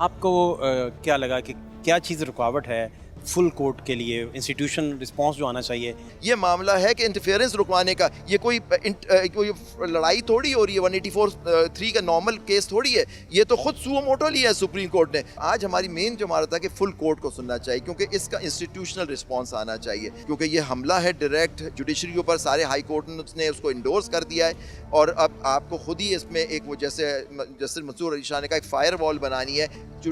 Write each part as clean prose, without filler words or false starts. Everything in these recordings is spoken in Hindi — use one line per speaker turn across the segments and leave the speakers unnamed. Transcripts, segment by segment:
आपको क्या लगा कि क्या चीज़ रुकावट है फुल कोर्ट के लिए, इंस्टीट्यूशन रिस्पांस जो आना चाहिए?
ये मामला है कि इंटरफेरेंस रुकवाने का, ये कोई लड़ाई थोड़ी हो रही है। 184(3) का नॉर्मल केस थोड़ी है, ये तो खुद सुओ मोटो लिया है सुप्रीम कोर्ट ने। आज हमारी मेन जो हमारा था कि फुल कोर्ट को सुनना चाहिए, क्योंकि इसका इंस्टीट्यूशनल रिस्पांस आना चाहिए, क्योंकि ये हमला है डायरेक्ट जुडिशरी के ऊपर। सारे हाई कोर्ट ने उसको इंडोर्स कर दिया है, और अब आपको खुद ही इसमें एक वो जैसे जस्टिस मंसूर अली शाह ने कहा, एक फायर वॉल बनानी है।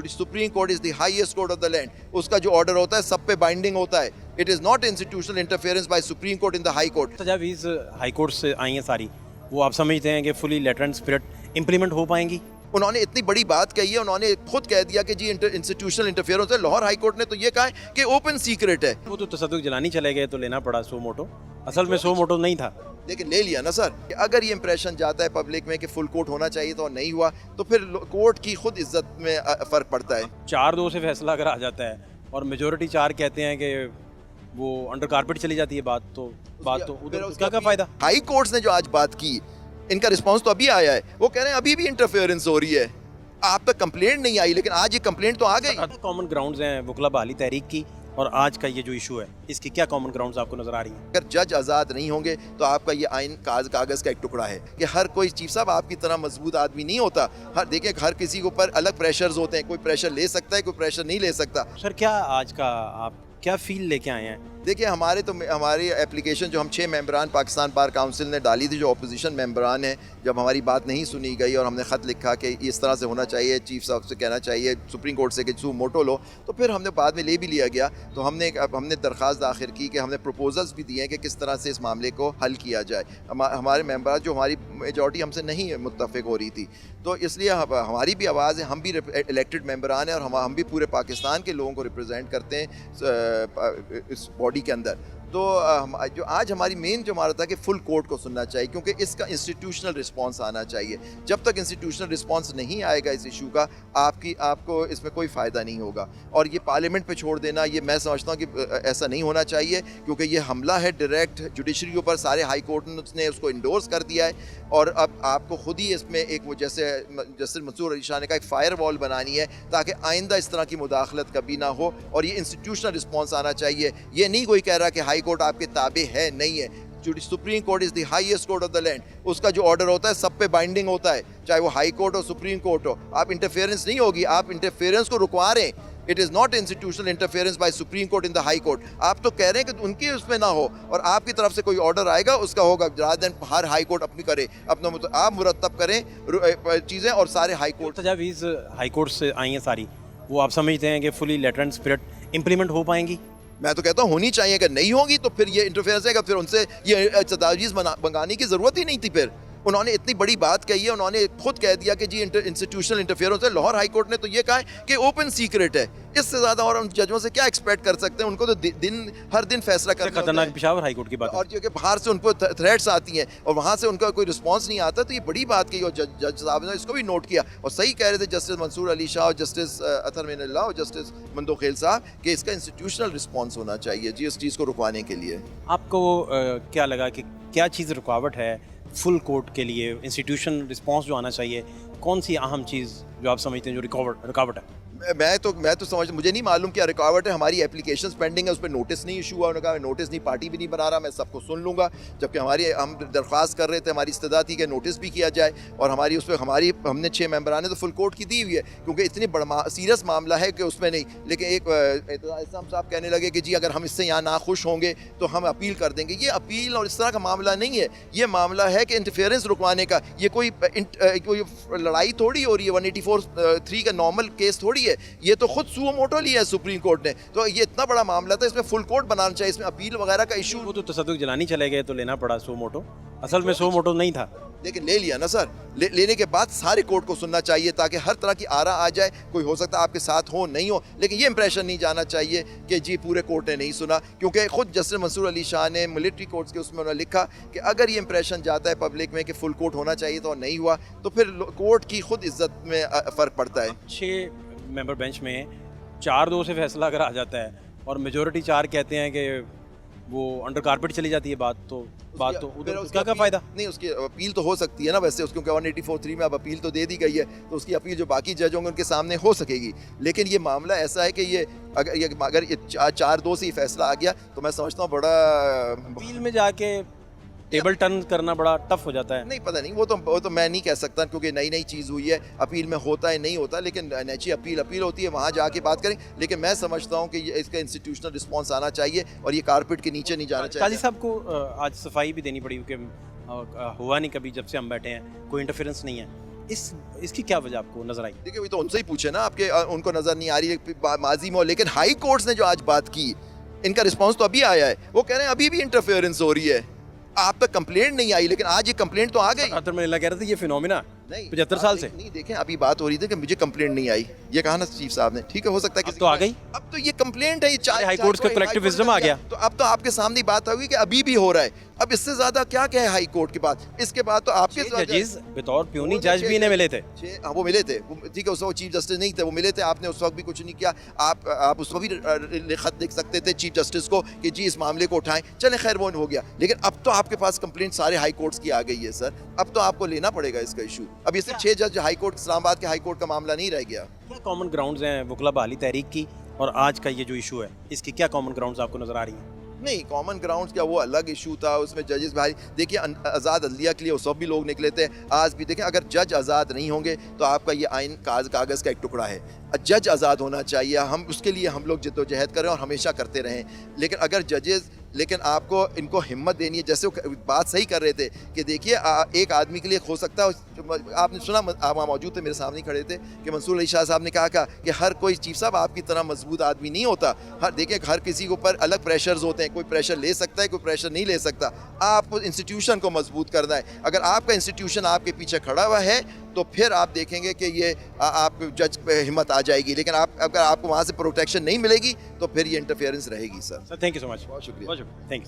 Supreme court is the highest court of the land, उसका जो ऑर्डर होता है सब पे बाइंडिंग होता है। It is not institutional interference by supreme court in the high court.
तजावीज़ हाई कोर्ट से आई हैं सारी, वो आप समझते हैं कि fully letter and spirit implement हो पाएंगी?
उन्होंने इतनी बड़ी बात कही है, उन्होंने खुद कह दिया कि जी इंस्टीट्यूशनल इंटरफेरेंस है। लाहौर हाई कोर्ट ने तो ये कहा है कि ओपन सीक्रेट है।
वो तो तसद्दुक जलानी चले गए तो लेना पड़ा सो मोटो, असल में सो मोटो नहीं था,
लेकिन ले लिया ना सर। अगर ये इंप्रेशन जाता है पब्लिक में कि फुल कोर्ट होना चाहिए तो नहीं हुआ, तो फिर कोर्ट की खुद इज्जत में फ़र्क पड़ता है।
4-2 से फैसला अगर आ जाता है और मेजोरिटी 4 कहते हैं कि वो अंडर कारपेट चली जाती है बात तो
फिर
उसका क्या फ़ायदा?
हाई कोर्ट्स ने जो आज बात की, इनका रिस्पांस तो अभी आया है। वो कह रहे हैं अभी भी इंटरफेरेंस हो रही है, आप तक कंप्लेंट नहीं आई, लेकिन आज ये कंप्लेंट तो आ गई।
कॉमन ग्राउंड्स हैं वकला बहाली तहरीक की और आज का ये जो इशू है, इसकी क्या कॉमन ग्राउंड्स आपको नजर आ रही हैं?
अगर जज आज़ाद नहीं होंगे तो आपका ये आइन कागज़ का एक टुकड़ा है कि हर कोई चीफ साहब आपकी तरह मजबूत आदमी नहीं होता। देखिए हर किसी के ऊपर अलग प्रेशर्स होते हैं, कोई प्रेशर ले सकता है, कोई प्रेशर नहीं ले सकता।
सर क्या आज का आप क्या फील लेके आए हैं?
देखिए हमारी एप्लीकेशन जो हम 6 मेंबरान पाकिस्तान बार काउंसिल ने डाली थी, जो अपोजिशन मेंबरान हैं, जब हमारी बात नहीं सुनी गई और हमने ख़त लिखा कि इस तरह से होना चाहिए, चीफ साहब से कहना चाहिए सुप्रीम कोर्ट से कि सू मोटो लो, तो फिर हमने बाद में ले भी लिया गया। तो हमने दरख्वास्त दाखिल की कि हमने प्रपोजल्स भी दिए हैं कि किस तरह से इस मामले को हल किया जाए। हमारे मेंबर जो हमारी मेजॉरिटी हमसे नहीं मुत्तफ़िक हो रही थी, तो इसलिए हमारी भी आवाज़ है। हम भी इलेक्टेड मेंबरान हैं और हम भी पूरे पाकिस्तान के लोगों को रिप्रेजेंट करते हैं इस बॉडी के अंदर। तो जो आज हमारी मेन जो हमारा था कि फुल कोर्ट को सुनना चाहिए, क्योंकि इसका इंस्टीट्यूशनल रिस्पांस आना चाहिए। जब तक इंस्टीट्यूशनल रिस्पांस नहीं आएगा इस इशू का, आपको इसमें कोई फ़ायदा नहीं होगा। और ये पार्लियामेंट पे छोड़ देना, ये मैं समझता हूँ कि ऐसा नहीं होना चाहिए, क्योंकि ये हमला है डायरेक्ट जुडिशरी के ऊपर। सारे हाई कोर्ट ने उसको इंडोर्स कर दिया है, और अब आपको खुद ही इसमें एक वो जैसे जस्टिस मंसूर अली शाह ने कहा, एक फायर वॉल बनानी है ताकि आइंदा इस तरह की मुदाखलत कभी ना हो। और ये इंस्टीट्यूशनल रिस्पांस आना चाहिए। ये नहीं कोई कह रहा कि हाई कोर्ट आपके ताबे है, नहीं है। Supreme court is the highest court of the land, उसका जो ऑर्डर होता है सब पे बाइंडिंग होता है, चाहे वो हाई कोर्ट हो सुप्रीम कोर्ट हो। आप इंटरफेरेंस नहीं होगी, आप इंटरफेरेंस को रुकवा रहे हैं। It is not institutional interference by supreme court in the high Court. आप तो कह रहे हैं कि उनकी उसमें ना हो, और आपकी तरफ से कोई ऑर्डर आएगा उसका होगा। रादर देन हर हाई कोर्ट अपनी करे, अपना आप मुरतब करें चीज़ें, और सारे हाई कोर्ट।
तजावीज़ हाई कोर्ट से आई हैं सारी, वो आप समझते हैं कि fully letter and spirit implement हो पाएंगी?
मैं तो कहता हूँ होनी चाहिए। अगर नहीं होगी तो फिर ये इंटरफेरेंस है, फिर उनसे ये तजावीज़ मंगाने की ज़रूरत ही नहीं थी। फिर उन्होंने इतनी बड़ी बात कही है, उन्होंने खुद कह दिया कि जी इंस्टीट्यूशनल इंटरफेरेंस है। लाहौर हाई कोर्ट ने तो ये कहा है कि ओपन सीक्रेट है। इससे ज़्यादा और हम जजों से क्या एक्सपेक्ट कर सकते हैं? उनको तो हर दिन फैसला करना
खतरनाक पेशावर हाई कोर्ट की बात है।
और जो कि बाहर से उनको थ्रेट्स आती हैं और वहाँ से उनका कोई रिस्पांस नहीं आता, तो ये बड़ी बात कही। और जज साहब ने इसको भी नोट किया और सही कह रहे थे जस्टिस मंसूर अली शाह और जस्टिस अतर मीनल्लाह और जस्टिस मंदोखेल साहब कि इसका इंस्टीट्यूशनल रिस्पांस होना चाहिए जी इस चीज़ को रुकवाने के लिए।
आपको क्या लगा कि क्या चीज़ रुकावट है फुल कोर्ट के लिए, इंस्टीट्यूशन रिस्पांस जो आना चाहिए, कौन सी अहम चीज़ जो आप समझते हैं जो रुकावट है?
मैं तो समझ, मुझे नहीं मालूम क्या रुकावट है। हमारी एप्लीकेशंस पेंडिंग है, उस पर नोटिस नहीं इशू हुआ। उन्होंने कहा नोटिस नहीं, पार्टी भी नहीं बना रहा, मैं सबको सुन लूँगा। जबकि हम दरख्वास्त कर रहे थे, हमारी इस्तदा थी कि नोटिस भी किया जाए, और उस पर हमने 6 मेंबरान ने तो फुल कोर्ट की दी हुई है, क्योंकि इतनी बड़ा सीरियस मामला है कि उसमें नहीं। लेकिन एक इस्लाम साहब कहने लगे कि जी अगर हम इससे यहाँ ना खुश होंगे तो हम अपील कर देंगे। ये अपील और इस तरह का मामला नहीं है, ये मामला है कि इंटरफेरेंस रुकवाने का। ये कोई लड़ाई थोड़ी हो रही है, 184(3) का नॉर्मल केस थोड़ी है, ये तो खुद सुओ मोटो लिया है सुप्रीम कोर्ट ने। तो ये इतना बड़ा मामला था, इसमें फुल कोर्ट बनाना चाहिए, इसमें अपील वगैरह का इशू।
वो तो तसद्दुक जलानी चले गए तो लेना पड़ा सो मोटो, असल में सो मोटो नहीं था,
लेकिन ले लिया ना सर। लेने के बाद सारे कोर्ट को सुनना चाहिए ताकि हर तरह की आरा आ जाए। कोई हो सकता है आपके साथ हो नहीं हो, लेकिन ये इंप्रेशन नहीं जाना चाहिए कि जी पूरे कोर्ट ने नहीं सुना, क्योंकि खुद जस्टिस मंसूर अली शाह ने मिलिट्री कोर्ट्स के उसमें उन्होंने लिखा कि अगर ये इंप्रेशन जाता है पब्लिक में कि फुल कोर्ट होना चाहिए तो नहीं हुआ, तो फिर कोर्ट की खुद इज्जत में फ़र्क पड़ता है।
6 मेंबर बेंच में 4-2 से फैसला अगर आ जाता है और मेजोरिटी 4 कहते हैं कि वो अंडर कारपेट चली जाती है बात तो
फिर
उधर
उसकी
उसका क्या
अपील-
फ़ायदा?
नहीं, उसकी अपील तो हो सकती है ना वैसे उसको, क्योंकि 184(3) में अब अपील तो दे दी गई है, तो उसकी अपील जो बाकी जज होंगे उनके सामने हो सकेगी। लेकिन ये मामला ऐसा है कि ये अगर ये 4-2 से ये फैसला आ गया तो मैं समझता हूँ बड़ा
अपील में जाके टेबल टर्न करना बड़ा टफ हो जाता है।
नहीं, पता नहीं, वो तो मैं नहीं कह सकता क्योंकि नई चीज़ हुई है, अपील में होता है नहीं होता, लेकिन नेची अपील होती है, वहाँ जाके बात करें। लेकिन मैं समझता हूँ कि ये इसका इंस्टीट्यूशनल रिस्पॉन्स आना चाहिए और ये कारपेट के नीचे नहीं जाना
काजी
चाहिए।
साहब को आज सफाई भी देनी पड़ी क्योंकि हुआ नहीं कभी जब से हम बैठे हैं, कोई इंटरफेरेंस नहीं है। इसकी क्या वजह आपको नजर आई?
देखिए, वो तो उनसे ही पूछे ना, आपके उनको नज़र नहीं आ रही है माजी में। लेकिन हाई कोर्ट्स ने जो आज बात की, इनका रिस्पॉन्स तो अभी आया है, वो कह रहे हैं अभी भी इंटरफेरेंस हो रही है। आप तक कंप्लेंट नहीं आई, लेकिन आज ये कंप्लेंट तो आ गई।
आतर महिला कह रहे थे ये फिनोमिना
नहीं,
75 साल से
नहीं, देखें अभी बात हो रही थी कि मुझे कंप्लेंट नहीं आई, ये कहा ना चीफ साहब ने। ठीक है, हो सकता है
अब
किसी
तो आ
को-
गई।
अब तो ये कंप्लेंट है, ये
हाई कोर्ट्स का collective wisdom आ गया।
तो अब तो आपके सामने ही बात होगी कि अभी भी हो रहा है। अब इससे ज्यादा क्या कहे हाई कोर्ट के बाद? इसके बाद तो आपके
जजेस बतौर प्यूनी जज भी इन्हें मिले थे।
हाँ, वो मिले थे, ठीक है, उस वक्त चीफ जस्टिस नहीं थे, वो मिले थे, आपने उस वक्त भी कुछ नहीं किया। आप उस वक्त भी खत लिख सकते थे चीफ जस्टिस को कि जी इस मामले को उठाएं, चले खैर वो हो गया। लेकिन अब तो आपके पास कंप्लेंट सारे हाई कोर्ट्स की आ गई है सर, अब तो आपको लेना पड़ेगा इसका इशू। अब ये सिर्फ 6 जज हाई कोर्ट इस्लामाबाद के हाई कोर्ट का मामला नहीं रह गया।
क्या कॉमन ग्राउंड्स हैं वकला बहाली तहरीक की और आज का ये जो इशू है, इसकी क्या कॉमन ग्राउंड्स आपको नजर आ रही हैं?
नहीं, कॉमन ग्राउंड्स क्या, वो अलग इशू था, उसमें जजेस भाई देखिए आज़ाद अदलिया के लिए वो सब भी लोग निकले थे। आज भी देखें, अगर जज आज़ाद नहीं होंगे तो आपका ये आइन कागज़ का एक टुकड़ा है। जज आज़ाद होना चाहिए, हम उसके लिए हम लोग जद्दोजहद करें और हमेशा करते रहें। लेकिन अगर जजेस, लेकिन आपको इनको हिम्मत देनी है, जैसे वो बात सही कर रहे थे कि देखिए एक आदमी के लिए हो सकता है, आपने सुना, आप वहाँ मौजूद थे, मेरे सामने खड़े थे, कि मंसूर अली शाह साहब ने कहा कि हर कोई चीफ साहब आपकी तरह मजबूत आदमी नहीं होता। देखिए, हर किसी के ऊपर अलग प्रेशर्स होते हैं, कोई प्रेशर ले सकता है, कोई प्रेशर नहीं ले सकता। आपको इंस्टीट्यूशन को मजबूत करना है। अगर आपका इंस्टीट्यूशन आपके पीछे खड़ा हुआ है तो फिर आप देखेंगे कि ये आप जज पे हिम्मत आ जाएगी। लेकिन अगर आपको वहाँ से प्रोटेक्शन नहीं मिलेगी तो फिर ये इंटरफेरेंस रहेगी sir.
Sir thank you so much.
बहुत शुक्रिया।
बहुत शुक्रिया, थैंक यू।